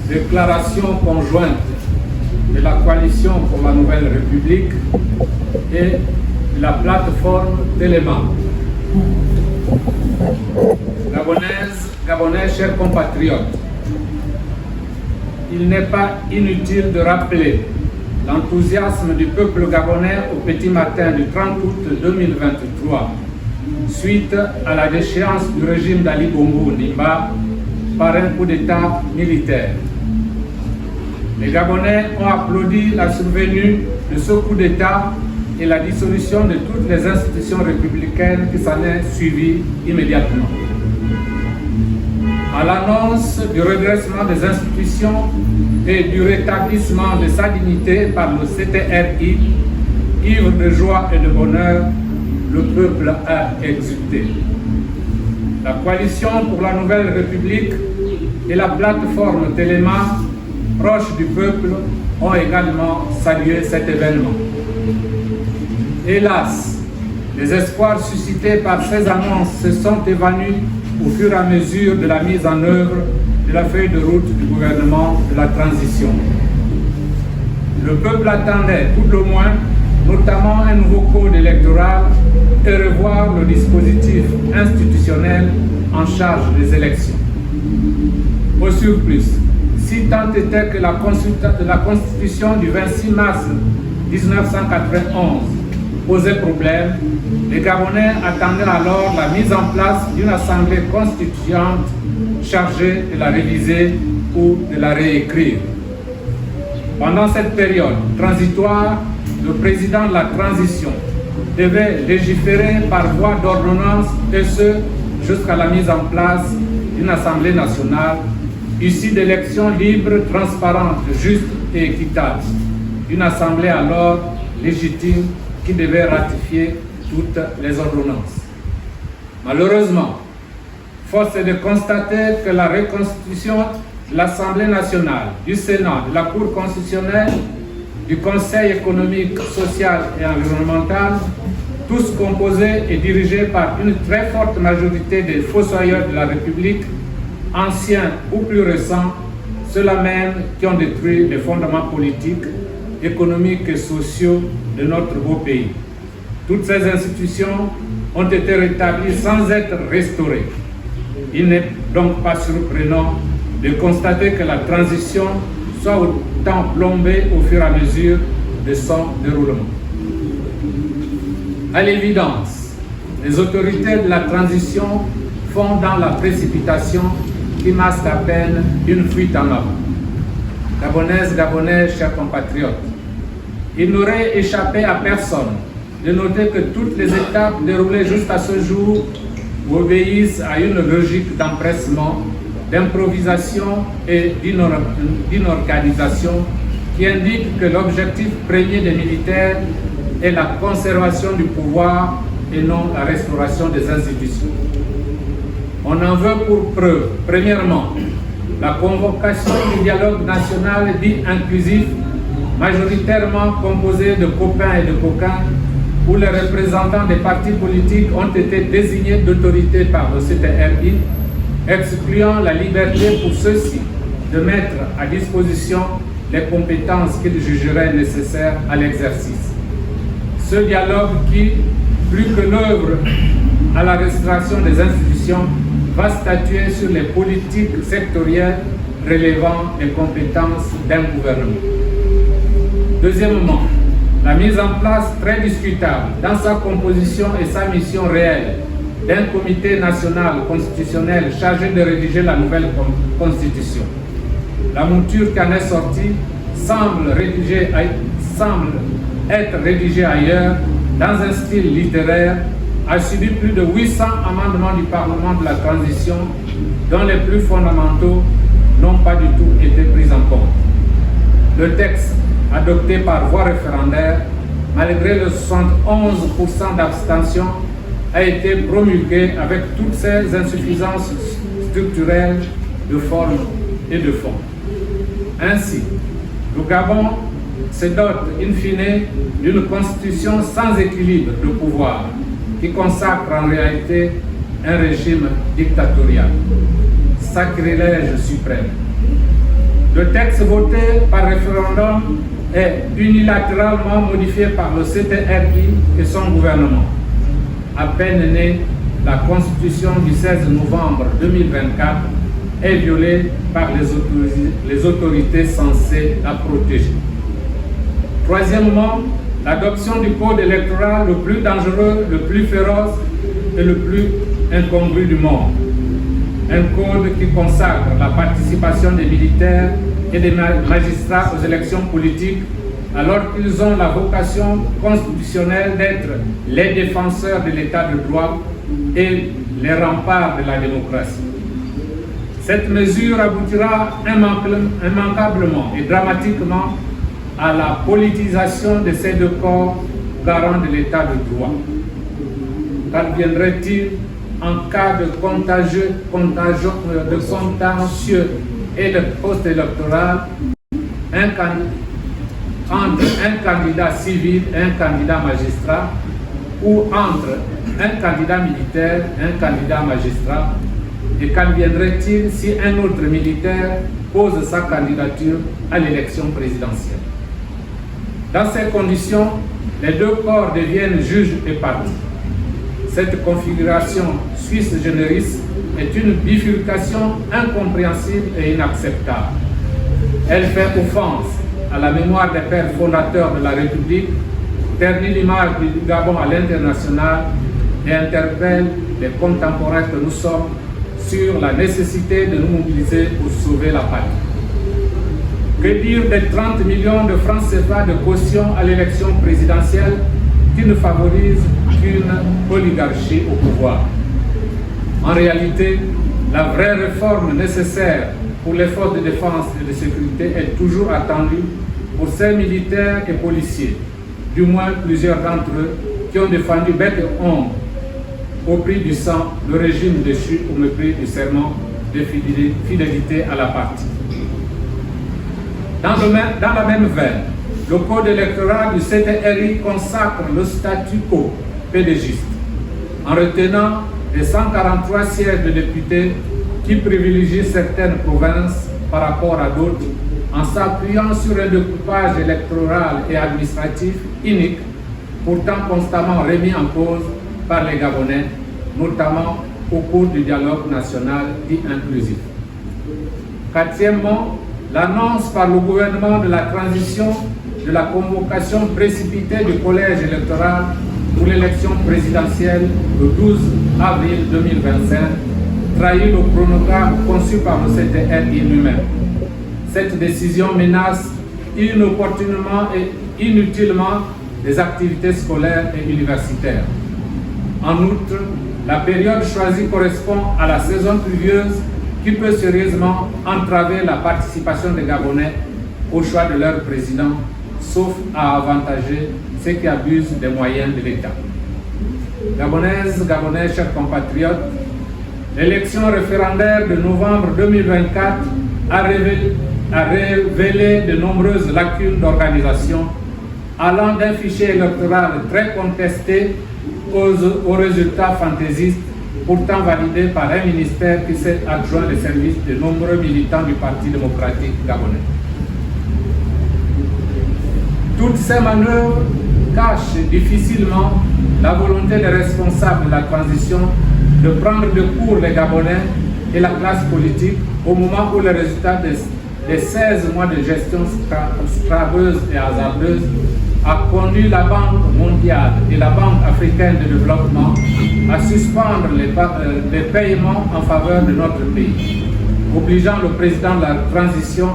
déclaration conjointe de la coalition pour la nouvelle République et de la plateforme Téléma. Gabonais, chers compatriotes, il n'est pas inutile de rappeler l'enthousiasme du peuple gabonais au petit matin du 30 août 2023, suite à la déchéance du régime d'Ali Bongo Ondimba par un coup d'État militaire. Les Gabonais ont applaudi la survenue de ce coup d'État et la dissolution de toutes les institutions républicaines qui s'en est suivie immédiatement. À l'annonce du redressement des institutions et du rétablissement de sa dignité par le CTRI, ivre de joie et de bonheur, le peuple a exulté. La coalition pour la nouvelle République et la plateforme Téléma, proches du peuple, ont également salué cet événement. Hélas, les espoirs suscités par ces annonces se sont évanouis au fur et à mesure de la mise en œuvre de la feuille de route du gouvernement de la transition. Le peuple attendait tout au moins, notamment un nouveau code électoral et revoir le dispositif institutionnel en charge des élections. Au surplus, si tant était que la Constitution du 26 mars 1991 posait problème, les Gabonais attendaient alors la mise en place d'une assemblée constituante chargée de la réviser ou de la réécrire. Pendant cette période transitoire, le président de la transition devait légiférer par voie d'ordonnance et ce, jusqu'à la mise en place d'une Assemblée nationale issue d'élections libres, transparentes, justes et équitables. Une Assemblée alors légitime qui devait ratifier toutes les ordonnances. Malheureusement, force est de constater que la reconstitution de l'Assemblée nationale, du Sénat, de la Cour constitutionnelle, du Conseil économique, social et environnemental, tous composés et dirigés par une très forte majorité des fossoyeurs de la République, anciens ou plus récents, ceux-là même qui ont détruit les fondements politiques, économiques et sociaux de notre beau pays. Toutes ces institutions ont été rétablies sans être restaurées. Il n'est donc pas surprenant de constater que la transition soit autant plombée au fur et à mesure de son déroulement. À l'évidence, les autorités de la transition font dans la précipitation qui masque à peine une fuite en avant. Gabonaises, Gabonais, chers compatriotes, il n'aurait échappé à personne de noter que toutes les étapes déroulées jusqu'à ce jour obéissent à une logique d'empressement, d'improvisation et d'inorganisation qui indique que l'objectif premier des militaires est la conservation du pouvoir et non la restauration des institutions. On en veut pour preuve, premièrement, la convocation du dialogue national dit inclusif, majoritairement composé de copains et de coquins, où les représentants des partis politiques ont été désignés d'autorité par le CTRI, excluant la liberté pour ceux-ci de mettre à disposition les compétences qu'ils jugeraient nécessaires à l'exercice. Ce dialogue qui, plus que l'œuvre à la restauration des institutions, va statuer sur les politiques sectorielles relevant les compétences d'un gouvernement. Deuxièmement, la mise en place très discutable dans sa composition et sa mission réelle d'un comité national constitutionnel chargé de rédiger la nouvelle constitution. La mouture qui en est sortie semble être rédigée ailleurs dans un style littéraire, a subi plus de 800 amendements du Parlement de la transition, dont les plus fondamentaux n'ont pas du tout été pris en compte. Le texte, adopté par voie référendaire, malgré le 71% d'abstention, a été promulgué avec toutes ses insuffisances structurelles de forme et de fond. Ainsi, le Gabon se dote in fine d'une constitution sans équilibre de pouvoir qui consacre en réalité un régime dictatorial. Sacrilège suprême. Le texte voté par référendum est unilatéralement modifié par le CTRI et son gouvernement. À peine née, la Constitution du 16 novembre 2024 est violée par les autorités censées la protéger. Troisièmement, l'adoption du code électoral le plus dangereux, le plus féroce et le plus incongru du monde. Un code qui consacre la participation des militaires et des magistrats aux élections politiques alors qu'ils ont la vocation constitutionnelle d'être les défenseurs de l'état de droit et les remparts de la démocratie. Cette mesure aboutira immanquablement et dramatiquement à la politisation de ces deux corps garants de l'état de droit. Qu'adviendrait-il en cas de contentieux et de post-électoral entre un candidat civil et un candidat magistrat, ou entre un candidat militaire et un candidat magistrat? Et qu'adviendrait-il si un autre militaire pose sa candidature à l'élection présidentielle? Dans ces conditions, les deux corps deviennent juges et parties. Cette configuration suisse generis est une bifurcation incompréhensible et inacceptable. Elle fait offense à la mémoire des pères fondateurs de la République, ternit l'image du Gabon à l'international et interpelle les contemporains que nous sommes sur la nécessité de nous mobiliser pour sauver la patrie. Que dire des 30 millions de francs CFA de caution à l'élection présidentielle qui ne favorise qu'une oligarchie au pouvoir? En réalité, la vraie réforme nécessaire pour les forces de défense et de sécurité est toujours attendue pour ces militaires et policiers, du moins plusieurs d'entre eux, qui ont défendu bec et ongle au prix du sang le régime déchu au mépris du serment de fidélité à la partie. Dans la même veine, le code électoral du CTRI consacre le statu quo pédégiste en retenant les 143 sièges de députés qui privilégient certaines provinces par rapport à d'autres en s'appuyant sur un découpage électoral et administratif unique, pourtant constamment remis en cause par les Gabonais, notamment au cours du dialogue national dit inclusif. Quatrièmement, l'annonce par le gouvernement de la transition de la convocation précipitée du collège électoral pour l'élection présidentielle le 12 avril 2025 trahit le chronogramme conçu par le CTRI lui-même. Cette décision menace inopportunément et inutilement les activités scolaires et universitaires. En outre, la période choisie correspond à la saison pluvieuse qui peut sérieusement entraver la participation des Gabonais au choix de leur président, sauf à avantager ceux qui abusent des moyens de l'État. Gabonaises, Gabonais, chers compatriotes, l'élection référendaire de novembre 2024 a révélé de nombreuses lacunes d'organisation, allant d'un fichier électoral très contesté aux résultats fantaisistes, pourtant validés par un ministère qui s'est adjoint les services de nombreux militants du Parti démocratique gabonais. Toutes ces manœuvres cachent difficilement la volonté des responsables de la transition de prendre de court les Gabonais et la classe politique au moment où le résultat des 16 mois de gestion scrapeuse et hasardeuse a conduit la Banque mondiale et la Banque africaine de développement à suspendre les paiements en faveur de notre pays, obligeant le président de la transition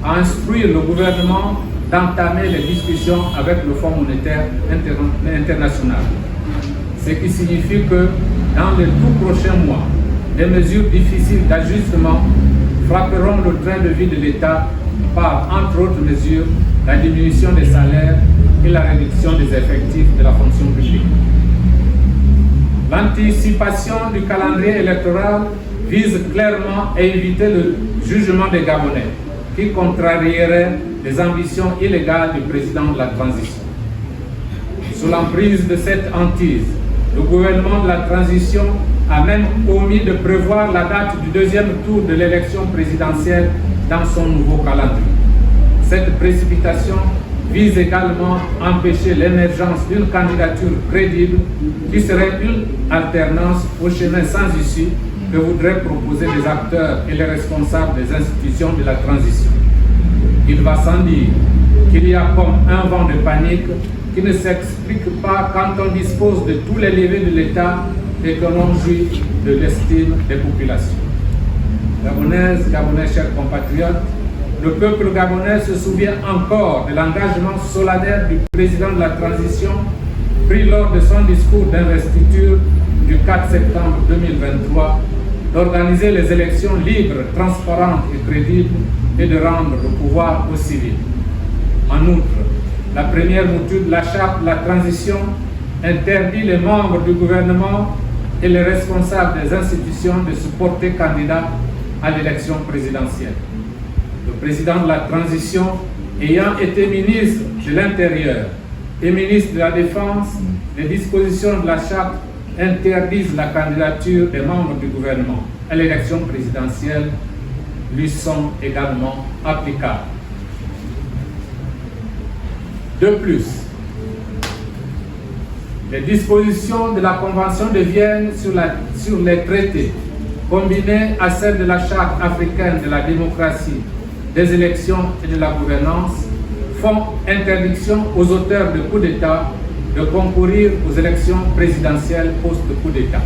à instruire le gouvernement d'entamer les discussions avec le Fonds monétaire international. Ce qui signifie que dans les tout prochains mois, des mesures difficiles d'ajustement frapperont le train de vie de l'État par, entre autres mesures, la diminution des salaires et la réduction des effectifs de la fonction publique. L'anticipation du calendrier électoral vise clairement à éviter le jugement des Gabonais, qui contrarierait les ambitions illégales du président de la transition. Sous l'emprise de cette hantise, le gouvernement de la transition a même omis de prévoir la date du deuxième tour de l'élection présidentielle dans son nouveau calendrier. Cette précipitation vise également à empêcher l'émergence d'une candidature crédible qui serait une alternance au chemin sans issue que voudraient proposer les acteurs et les responsables des institutions de la transition. Il va sans dire qu'il y a comme un vent de panique qui ne s'explique pas quand on dispose de tous les leviers de l'État et que l'on jouit de l'estime des populations. Gabonaises, Gabonais, chers compatriotes, le peuple gabonais se souvient encore de l'engagement solennel du président de la transition pris lors de son discours d'investiture du 4 septembre 2023 d'organiser les élections libres, transparentes et crédibles et de rendre le pouvoir aux civils. En outre, la première mouture de la charte de la transition interdit les membres du gouvernement et les responsables des institutions de se porter candidats à l'élection présidentielle. Le président de la transition, ayant été ministre de l'Intérieur et ministre de la Défense, les dispositions de la charte interdisent la candidature des membres du gouvernement à l'élection présidentielle, lui sont également applicables. De plus, les dispositions de la Convention de Vienne sur les traités, combinées à celles de la Charte africaine de la démocratie, des élections et de la gouvernance, font interdiction aux auteurs de coups d'État de concourir aux élections présidentielles post-coup d'État.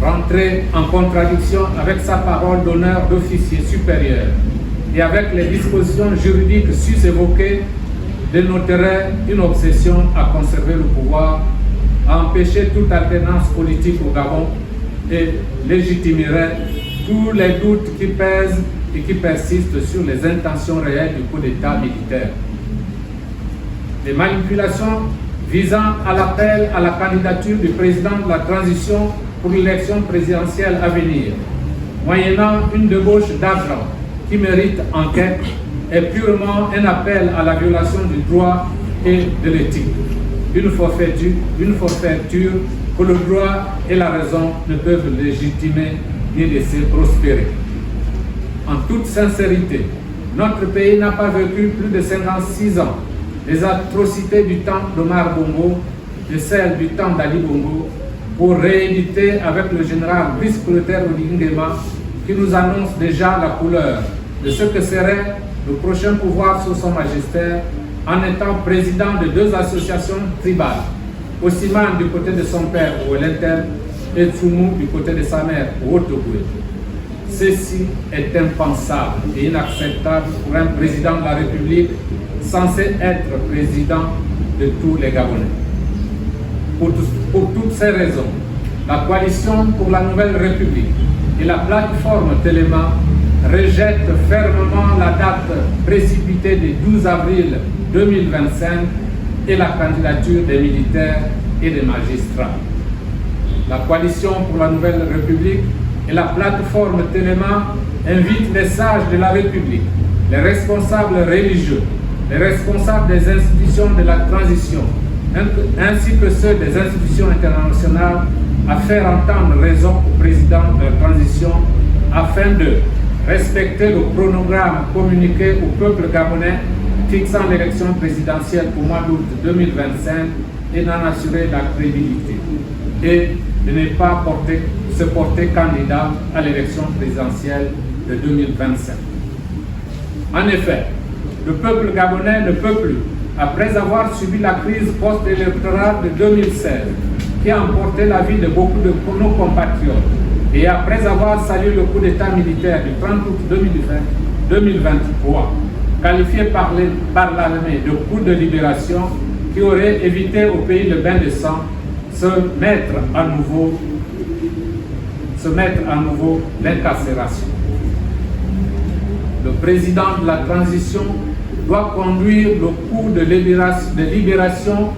Rentrer en contradiction avec sa parole d'honneur d'officier supérieur et avec les dispositions juridiques sus-évoquées dénoterait une obsession à conserver le pouvoir, à empêcher toute alternance politique au Gabon et légitimerait tous les doutes qui pèsent et qui persistent sur les intentions réelles du coup d'État militaire. Les manipulations visant à l'appel à la candidature du président de la transition pour l'élection présidentielle à venir, moyennant une débauche d'argent qui mérite enquête, est purement un appel à la violation du droit et de l'éthique. Une forfaiture que le droit et la raison ne peuvent légitimer ni laisser prospérer. En toute sincérité, notre pays n'a pas vécu plus de 56 ans les atrocités du temps d'Omar Bongo, de celles du temps d'Ali Bongo, pour rééditer avec le général Brice Clotaire Oligui-Nguema qui nous annonce déjà la couleur de ce que serait le prochain pouvoir sous son magistère en étant président de deux associations tribales, Osiman du côté de son père au Olentel et Tsumou du côté de sa mère au Haut-Ogooué. Ceci est impensable et inacceptable pour un président de la République censé être président de tous les Gabonais. Pour toutes ces raisons, la coalition pour la Nouvelle République et la plateforme Téléma rejettent fermement la date précipitée du 12 avril 2025 et la candidature des militaires et des magistrats. La coalition pour la Nouvelle République et la plateforme Téléma invitent les sages de la République, les responsables religieux, les responsables des institutions de la transition, ainsi que ceux des institutions internationales, à faire entendre raison au président de la transition afin de respecter le chronogramme communiqué au peuple gabonais fixant l'élection présidentielle au mois d'août 2025 et d'en assurer la crédibilité et de ne pas se porter candidat à l'élection présidentielle de 2025. En effet, le peuple gabonais ne peut plus, après avoir subi la crise post-électorale de 2016, qui a emporté la vie de beaucoup de nos compatriotes, et après avoir salué le coup d'État militaire du 30 août 2023, qualifié par l'armée de coup de libération qui aurait évité au pays le bain de sang, se mettre à nouveau l'incarcération. Le président de la transition doit conduire le cours de libération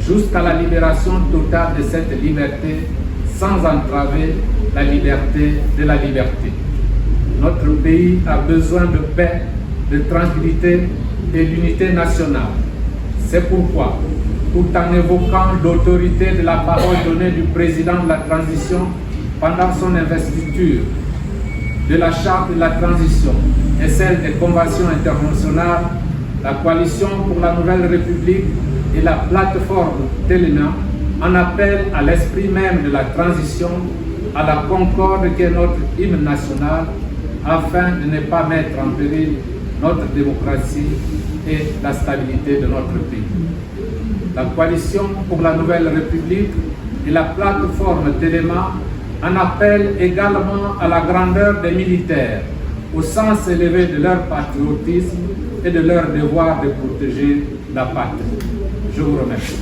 jusqu'à la libération totale de cette liberté sans entraver la liberté de la liberté. Notre pays a besoin de paix, de tranquillité et d'unité nationale. C'est pourquoi, tout en évoquant l'autorité de la parole donnée du président de la transition pendant son investiture, de la Charte de la transition et celle des conventions internationales, la Coalition pour la Nouvelle République et la plateforme Téléma en appellent à l'esprit même de la transition, à la concorde qui est notre hymne national, afin de ne pas mettre en péril notre démocratie et la stabilité de notre pays. La Coalition pour la Nouvelle République et la plateforme Téléma en appellent également à la grandeur des militaires, au sens élevé de leur patriotisme et de leur devoir de protéger la patrie. Je vous remercie.